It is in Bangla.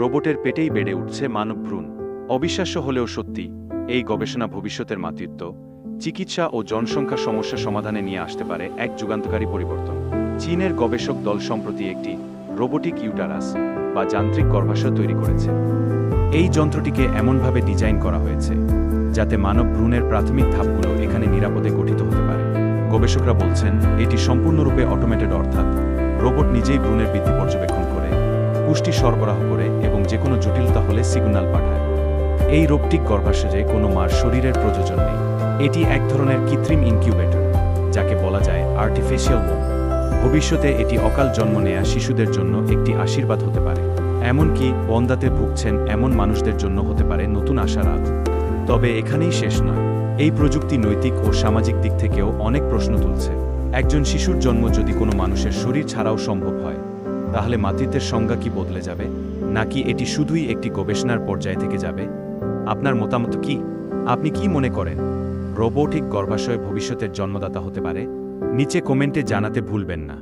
রোবটের পেটেই বেড়ে উঠছে মানব ভ্রূণ। অবিশ্বাস্য হলেও সত্যি, এই গবেষণা ভবিষ্যতের মাতৃত্ব, চিকিৎসা ও জনসংখ্যা সমস্যা সমাধানে নিয়ে আসতে পারে এক যুগান্তকারী পরিবর্তন। চীনের গবেষক দল সম্প্রতি একটি রোবোটিক ইউটারাস বা যান্ত্রিক গর্ভাশয় তৈরি করেছে। এই যন্ত্রটিকে এমনভাবে ডিজাইন করা হয়েছে যাতে মানব ভ্রূণের প্রাথমিক ধাপগুলো এখানে নিরাপদে গঠিত হতে পারে। গবেষকরা বলছেন, এটি সম্পূর্ণরূপে অটোমেটেড, অর্থাৎ রোবট নিজেই ভ্রূণের বৃদ্ধি পর্যবেক্ষণ করে, পুষ্টি সরবরাহ করে এবং যে কোনো জটিলতা হলে সিগন্যাল পাঠায়। এই রোবটিক গর্ভাশয়ে কোনো মার শরীরের প্রয়োজন নেই। এটি এক ধরনের কৃত্রিম ইনকিউবেটর, যাকে বলা যায় আর্টিফিশিয়াল ওম। ভবিষ্যতে এটি অকাল জন্ম নেয়া শিশুদের জন্য একটি আশীর্বাদ হতে পারে, এমনকি বন্ধ্যাতে ভুগছেন এমন মানুষদের জন্য হতে পারে নতুন আশার আলো। তবে এখানেই শেষ নয়, এই প্রযুক্তি নৈতিক ও সামাজিক দিক থেকেও অনেক প্রশ্ন তুলছে। একজন শিশুর জন্ম যদি কোনো মানুষের শরীর ছাড়াও সম্ভব হয়, তাহলে মাতৃত্বের সংজ্ঞা কি বদলে যাবে, নাকি এটি শুধুই একটি গবেষণার পর্যায়ে থেকে যাবে? আপনার মতামত কি? আপনি কি মনে করেন রোবোটিক গর্ভাশয় ভবিষ্যতের জন্মদাতা হতে পারে? নিচে কমেন্টে জানাতে ভুলবেন না।